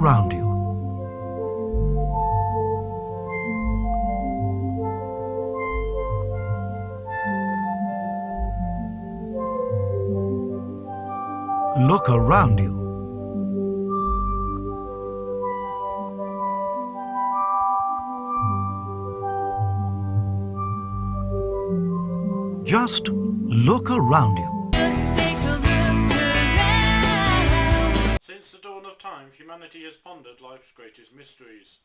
around you. Look around you. Just look around you. Since the dawn of time, humanity has pondered life's greatest mysteries.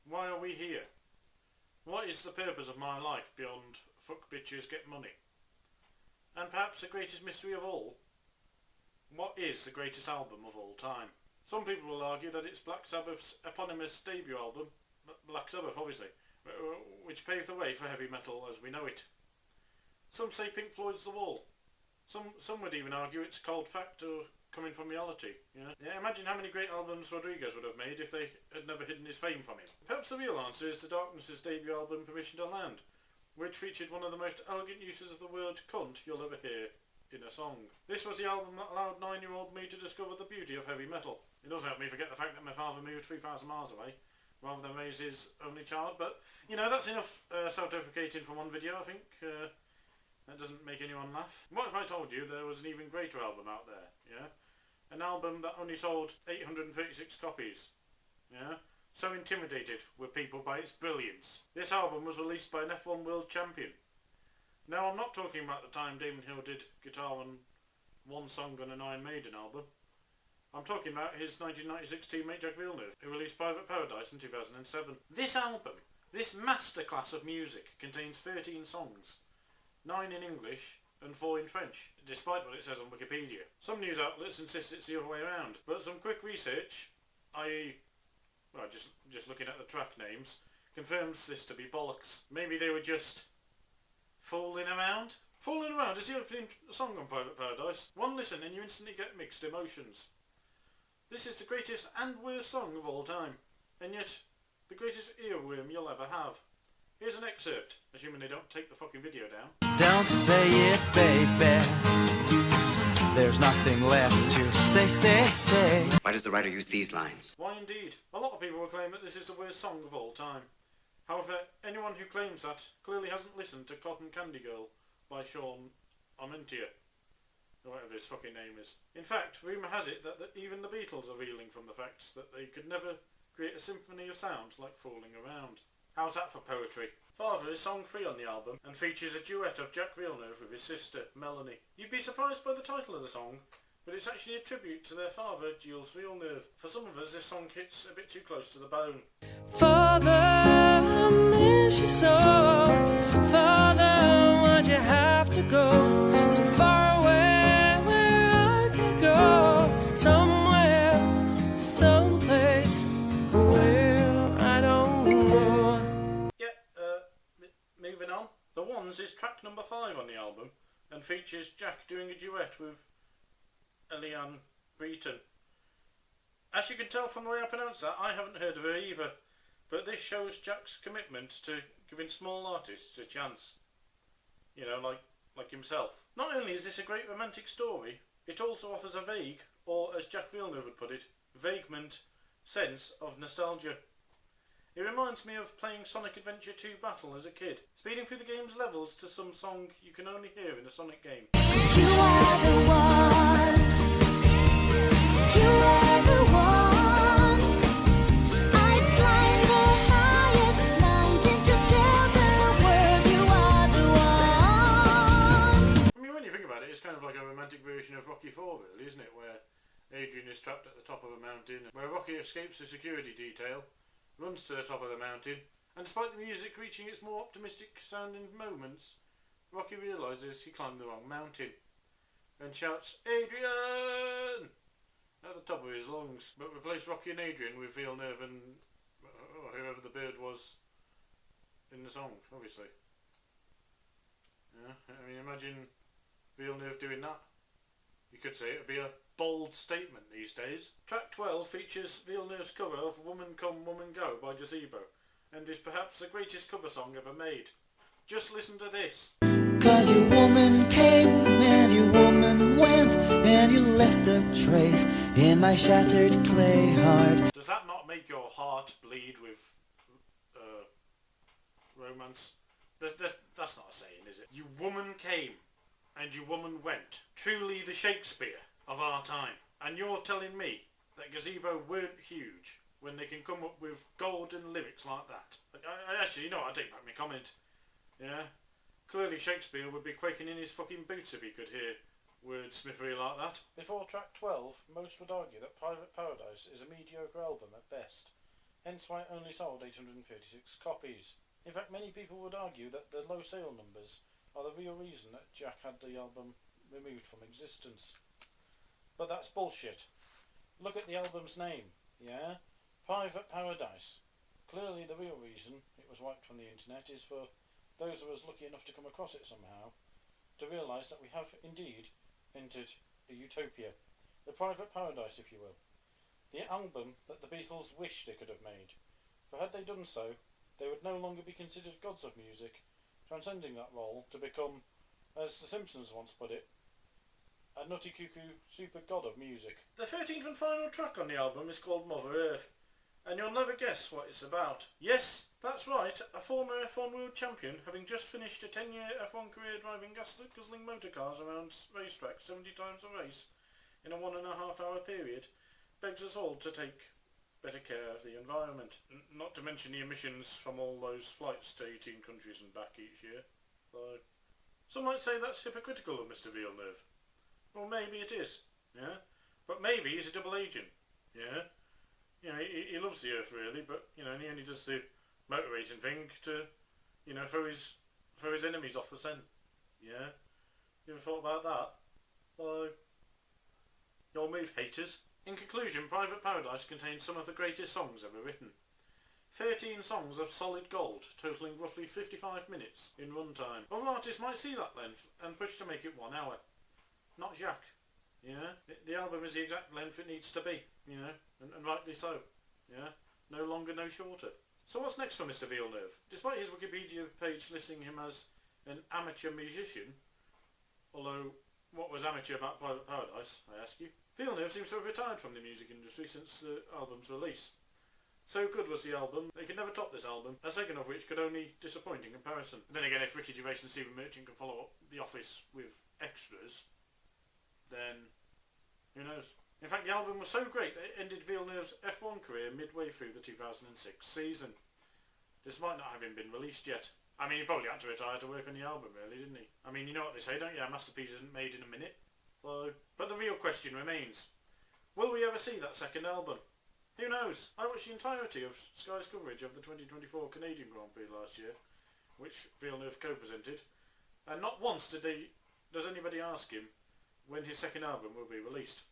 Why are we here? What is the purpose of my life beyond fuck bitches get money? And perhaps the greatest mystery of all, what is the greatest album of all time? Some people will argue that it's Black Sabbath's eponymous debut album, Black Sabbath obviously, which paved the way for heavy metal as we know it. Some say Pink Floyd's The Wall. Some would even argue it's Cold Fact or Coming From Reality. Yeah, imagine how many great albums Rodriguez would have made if they had never hidden his fame from him. Perhaps the real answer is The Darkness's debut album Permission to Land, which featured one of the most elegant uses of the word cunt you'll ever hear in a song. This was the album that allowed 9-year-old me to discover the beauty of heavy metal. It doesn't help me forget the fact that my father moved 3,000 miles away rather than raise his only child, but that's enough self-deprecating from one video, I think. That doesn't make anyone laugh. What if I told you there was an even greater album out there, yeah? An album that only sold 836 copies, yeah? So intimidated were people by its brilliance. This album was released by an F1 world champion. Now, I'm not talking about the time Damon Hill did guitar on one song on an Iron Maiden album. I'm talking about his 1996 teammate Jacques Villeneuve, who released Private Paradise in 2007. This album, this masterclass of music, contains 13 songs. 9 in English and 4 in French, despite what it says on Wikipedia. Some news outlets insist it's the other way around, but some quick research, i.e. just looking at the track names, confirms this to be bollocks. Maybe they were just fooling around? Fooling around is the opening song on Private Paradise. One listen and you instantly get mixed emotions. This is the greatest and worst song of all time, and yet the greatest earworm you'll ever have. Here's an excerpt, assuming they don't take the fucking video down. Don't say it, baby. There's nothing left to say. Why does the writer use these lines? Why indeed? A lot of people will claim that this is the worst song of all time. However, anyone who claims that clearly hasn't listened to Cotton Candy Girl by Sean Armentia, or whatever his fucking name is. In fact, rumour has it that even the Beatles are reeling from the fact that they could never create a symphony of sound like Fooling Around. How's that for poetry? Father is song 3 on the album and features a duet of Jacques Villeneuve with his sister, Melanie. You'd be surprised by the title of the song, but it's actually a tribute to their father, Jules Villeneuve. For some of us, this song hits a bit too close to the bone. Father, I miss you so. Father, why'd you have to go so far away where I could go? Somewhere, someplace where I don't know. Moving on. The Ones is track number 5 on the album and features Jack doing a duet with Eliane Breton. As you can tell from the way I pronounce that, I haven't heard of her either, but this shows Jack's commitment to giving small artists a chance. Like himself. Not only is this a great romantic story, it also offers a vague, or as Jacques Villeneuve would put it, vaguement sense of nostalgia. It reminds me of playing Sonic Adventure 2 Battle as a kid, speeding through the game's levels to some song you can only hear in a Sonic game. You are the one. You are the one. I'd climb the highest mountain to tell the world you are the one. I mean, when you think about it, it's kind of like a romantic version of Rocky 4, really, isn't it? Where Adrian is trapped at the top of a mountain, where Rocky escapes the security detail, runs to the top of the mountain, and despite the music reaching its more optimistic sounding moments, Rocky realises he climbed the wrong mountain and shouts, "Adrian!" at the top of his lungs, but replace Rocky and Adrian with Villeneuve and whoever the bird was in the song, obviously. Yeah, I mean, imagine Villeneuve doing that. You could say it would be a bold statement these days. Track 12 features Villeneuve's cover of Woman Come, Woman Go by Gazebo, and is perhaps the greatest cover song ever made. Just listen to this. 'Cause your woman came and your woman went, and you left a trace in my shattered clay heart. heart bleed with romance. That's not a saying, is it? You woman came and you woman went. Truly the Shakespeare of our time. And you're telling me that Gazebo weren't huge when they can come up with golden lyrics like that? I actually, you know what, I take back my comment. Yeah? Clearly Shakespeare would be quaking in his fucking boots if he could hear wordsmithery like that. Before track 12, most would argue that Private Paradise is a mediocre album at best, hence why it only sold 836 copies. In fact, many people would argue that the low sale numbers are the real reason that Jack had the album removed from existence. But that's bullshit. Look at the album's name, yeah? Private Paradise. Clearly the real reason it was wiped from the internet is for those of us lucky enough to come across it somehow to realise that we have indeed entered a utopia. The Private Paradise, if you will. The album that the Beatles wished they could have made. For had they done so, they would no longer be considered gods of music, transcending that role to become, as The Simpsons once put it, a nutty cuckoo super god of music. The 13th and final track on the album is called Mother Earth, and you'll never guess what it's about. Yes, that's right, a former F1 world champion, having just finished a 10-year F1 career driving guzzling motor cars around racetracks 70 times a race in a 1.5 hour period, begs us all to take better care of the environment. Not to mention the emissions from all those flights to 18 countries and back each year. So, some might say that's hypocritical of Mr. Villeneuve. Well, maybe it is, yeah? But maybe he's a double agent, yeah? You know, he loves the Earth really, but, you know, and he only does the motor racing thing to, you know, throw his enemies off the scent, yeah? You ever thought about that? So, your move, haters. In conclusion, Private Paradise contains some of the greatest songs ever written. 13 songs of solid gold, totalling roughly 55 minutes in runtime. Other artists might see that length and push to make it 1 hour. Not Jacques. Yeah? The album is the exact length it needs to be, you know, and rightly so. Yeah? No longer, no shorter. So what's next for Mr. Villeneuve? Despite his Wikipedia page listing him as an amateur musician, although what was amateur about Private Paradise, I ask you? Villeneuve seems to have retired from the music industry since the album's release. So good was the album, they could never top this album, a second of which could only disappoint in comparison. Then again, if Ricky Gervais and Stephen Merchant can follow up The Office with extras, then who knows? In fact, the album was so great that it ended Villeneuve's F1 career midway through the 2006 season, despite not having been released yet. I mean, he probably had to retire to work on the album, really, didn't he? I mean, you know what they say, don't you? A masterpiece isn't made in a minute. So, but the real question remains, will we ever see that second album? Who knows? I watched the entirety of Sky's coverage of the 2024 Canadian Grand Prix last year, which Villeneuve co-presented, and not once does anybody ask him when his second album will be released.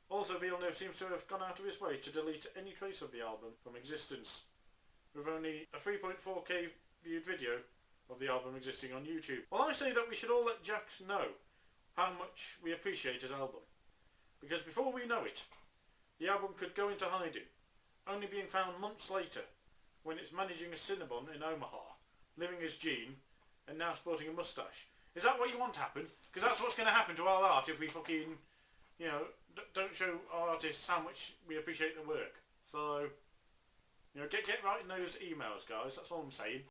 Also, Villeneuve seems to have gone out of his way to delete any trace of the album from existence, with only a 3.4k viewed video of the album existing on YouTube. Well, I say that we should all let Jacques know how much we appreciate his album, because before we know it, the album could go into hiding, only being found months later when it's managing a Cinnabon in Omaha, living as Gene, and now sporting a moustache. Is that what you want to happen? Because that's what's going to happen to our art if we fucking, you know, don't show our artists how much we appreciate their work. So, you know, get writing those emails, guys, that's all I'm saying.